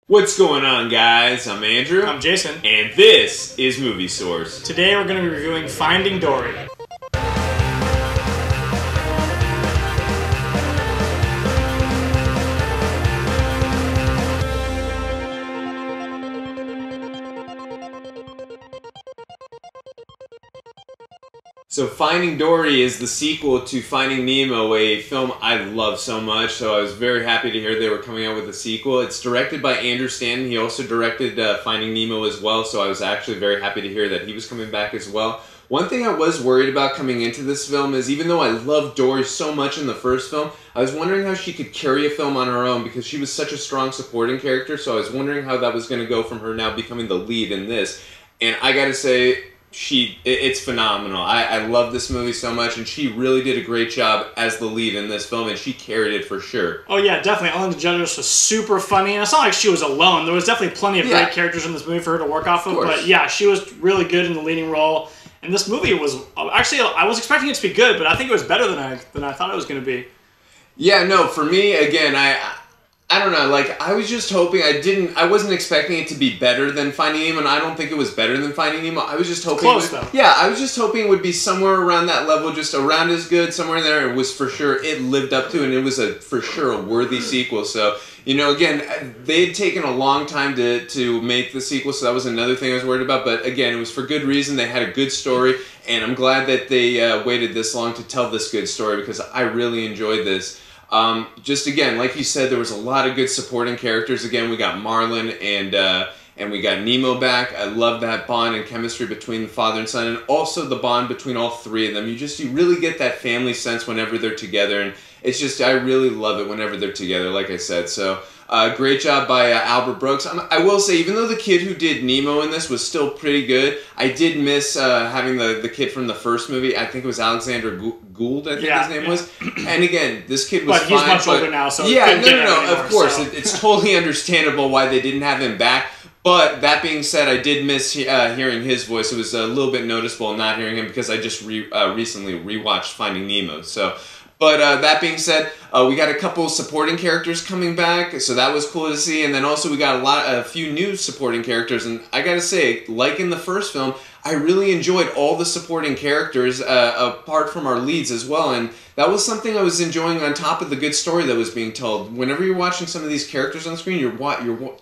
What's going on, guys? I'm Andrew. I'm Jason. And this is Movie Source. Today we're going to be reviewing Finding Dory. So Finding Dory is the sequel to Finding Nemo, a film I love so much, so I was very happy to hear they were coming out with a sequel. It's directed by Andrew Stanton. He also directed Finding Nemo as well, so I was actually very happy to hear that he was coming back as well. One thing I was worried about coming into this film is, even though I loved Dory so much in the first film, I was wondering how she could carry a film on her own because she was such a strong supporting character, so I was wondering how that was going to go from her now becoming the lead in this. And I gotta say, it's phenomenal. I love this movie so much, and she really did a great job as the lead in this film, and she carried it for sure. Oh yeah, definitely. Ellen DeGeneres was super funny, and it's not like she was alone. There was definitely plenty of great characters in this movie for her to work off of, but yeah, she was really good in the leading role. And this movie was, actually, I was expecting it to be good, but I think it was better than I thought it was going to be. Yeah, no, for me, again, I don't know, like, I was just hoping, I wasn't expecting it to be better than Finding Nemo, and I don't think it was better than Finding Nemo. I was just hoping... Close, though. Yeah, I was just hoping it would be somewhere around that level, just around as good, somewhere in there. It was for sure, it lived up to, and it was for sure a worthy sequel. So, you know, again, they had taken a long time to make the sequel, so that was another thing I was worried about. But again, it was for good reason. They had a good story, and I'm glad that they waited this long to tell this good story, because I really enjoyed this. Just again, like you said, there was a lot of good supporting characters. Again, we got Marlin and we got Nemo back. I love that bond and chemistry between the father and son, and also the bond between all three of them. You really get that family sense whenever they're together, and it's just, I really love it whenever they're together, like I said. So, great job by Albert Brooks. I will say, even though the kid who did Nemo in this was still pretty good, I did miss having the kid from the first movie. I think it was Alexander Gould, I think his name was. And again, this kid was fine. But he's much older now, so... Yeah, no, of course. It's totally understandable why they didn't have him back. But that being said, I did miss hearing his voice. It was a little bit noticeable not hearing him because I just recently rewatched Finding Nemo. So... But that being said, we got a couple supporting characters coming back, so that was cool to see. And then also we got a few new supporting characters, and I gotta say, like in the first film, I really enjoyed all the supporting characters apart from our leads as well, and that was something I was enjoying on top of the good story that was being told. Whenever you're watching some of these characters on screen, you're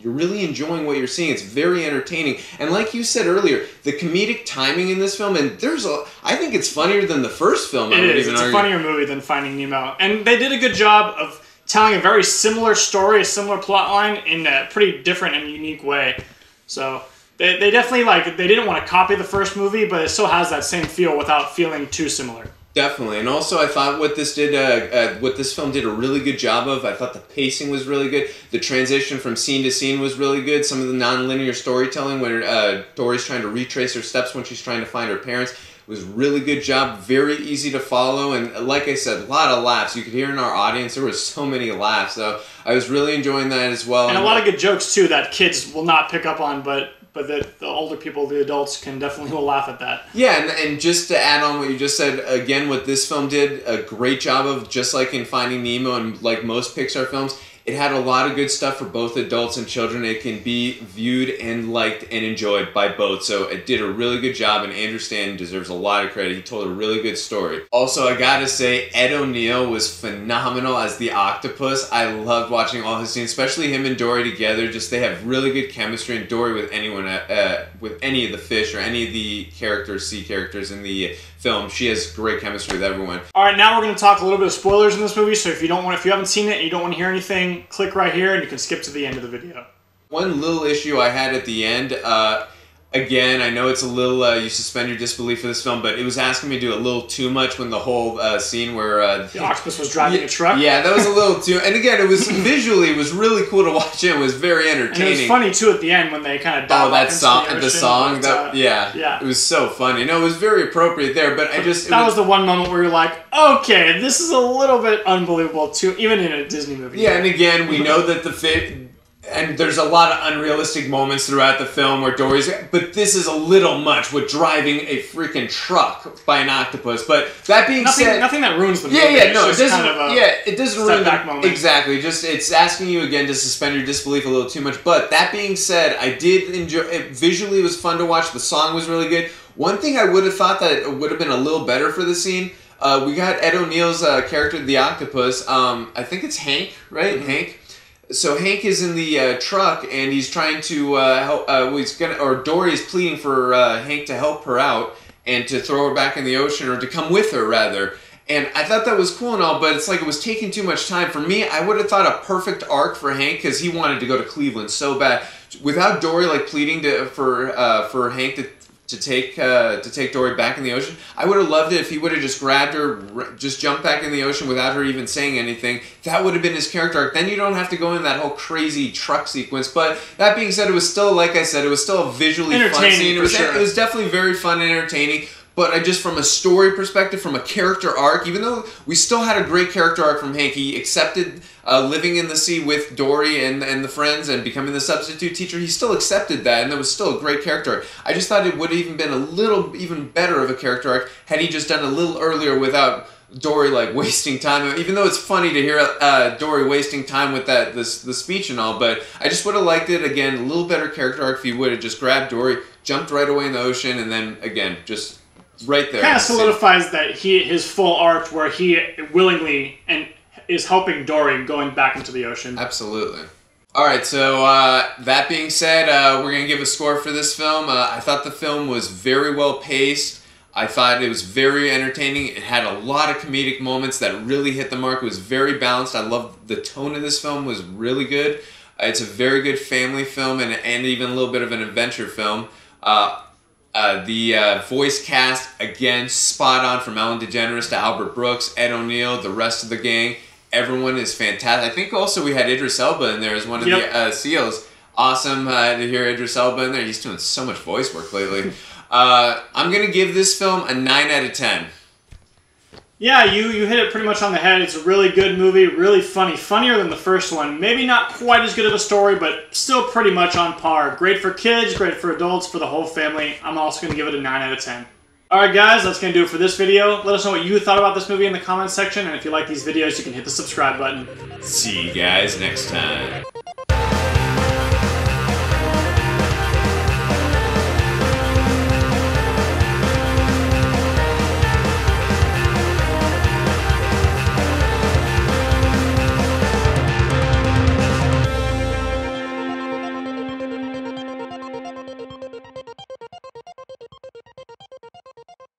really enjoying what you're seeing. It's very entertaining, and like you said earlier, the comedic timing in this film, and I think it's funnier than the first film. It's a funnier movie than Finding Nemo, and they did a good job of telling a very similar story, a similar plot line in a pretty different and unique way. So they definitely, they didn't want to copy the first movie, but it still has that same feel without feeling too similar. Definitely, and also I thought what this film did a really good job of. I thought the pacing was really good. The transition from scene to scene was really good. Some of the non-linear storytelling, when Dory's trying to retrace her steps when she's trying to find her parents, was a really good job. Very easy to follow, and like I said, a lot of laughs. You could hear in our audience there was so many laughs. So I was really enjoying that as well. And a lot of good jokes too that kids will not pick up on, but the older people, the adults, will laugh at that. Yeah, and just to add on what you just said, again, what this film did a great job of, just like in Finding Nemo and like most Pixar films, it had a lot of good stuff for both adults and children. It can be viewed and liked and enjoyed by both. So it did a really good job, and Andrew Stanton deserves a lot of credit. He told a really good story. Also, I gotta say, Ed O'Neill was phenomenal as the octopus. I loved watching all his scenes, especially him and Dory together. Just, they have really good chemistry, and Dory with anyone, with any of the fish or any of the sea characters in the film. She has great chemistry with everyone. All right, now we're going to talk a little bit of spoilers in this movie, so if you haven't seen it and you don't want to hear anything, click right here and you can skip to the end of the video. One little issue I had at the end, again, I know it's a little, you suspend your disbelief for this film, but it was asking me to do a little too much when the whole scene where... the octopus was driving a truck? Yeah, that was a little too... And again, it was visually, it was really cool to watch it. It was very entertaining. And it was funny, too, at the end when they kind of dive that song, the song, yeah. It was so funny. No, it was very appropriate there, but that was the one moment where you're like, okay, this is a little bit unbelievable, too, even in a Disney movie. Yeah, and again, we know that And there's a lot of unrealistic moments throughout the film where Dory's... But this is a little much with driving a freaking truck by an octopus. But that being said... Nothing that ruins the movie. Yeah, no, it doesn't... Kind of it doesn't ruin the moment. Exactly. Just, it's asking you, again, to suspend your disbelief a little too much. But that being said, I did enjoy... Visually, it was fun to watch. The song was really good. One thing I would have thought that it would have been a little better for the scene... we got Ed O'Neill's character, the octopus. I think it's Hank, right? Mm-hmm. Hank. So Hank is in the truck, and he's trying to help. Dory is pleading for Hank to help her out and to throw her back in the ocean, or to come with her rather. And I thought that was cool and all, but it's like it was taking too much time for me. I would have thought a perfect arc for Hank, because he wanted to go to Cleveland so bad. Without Dory like pleading for Hank to take Dory back in the ocean. I would have loved it if he would have just grabbed her, just jumped back in the ocean without her even saying anything. That would have been his character arc. Then you don't have to go in that whole crazy truck sequence. But that being said, it was still, like I said, it was still a visually fun scene. It was definitely very fun and entertaining. But I just, from a story perspective, from a character arc, even though we still had a great character arc from Hank, he accepted living in the sea with Dory and the friends and becoming the substitute teacher. He still accepted that, and there was still a great character arc. I just thought it would have even been a little even better of a character arc had he just done a little earlier without Dory like wasting time. Even though it's funny to hear Dory wasting time with the speech and all, but I just would have liked it again, a little better character arc if he would have just grabbed Dory, jumped right away in the ocean, and then again just. Right there. Kind of solidifies that his full arc where he willingly and is helping Dory going back into the ocean. Absolutely. All right, so that being said, we're going to give a score for this film. I thought the film was very well paced. I thought it was very entertaining. It had a lot of comedic moments that really hit the mark. It was very balanced. I love the tone of this film was really good. It's a very good family film and even a little bit of an adventure film. The voice cast, again, spot on, from Ellen DeGeneres to Albert Brooks, Ed O'Neill, the rest of the gang. Everyone is fantastic. I think also we had Idris Elba in there as one of the SEALs. Awesome to hear Idris Elba in there. He's doing so much voice work lately. I'm going to give this film a 9 out of 10. Yeah, you hit it pretty much on the head. It's a really good movie, really funny. Funnier than the first one. Maybe not quite as good of a story, but still pretty much on par. Great for kids, great for adults, for the whole family. I'm also going to give it a 9 out of 10. Alright guys, that's going to do it for this video. Let us know what you thought about this movie in the comments section, and if you like these videos, you can hit the subscribe button. See you guys next time.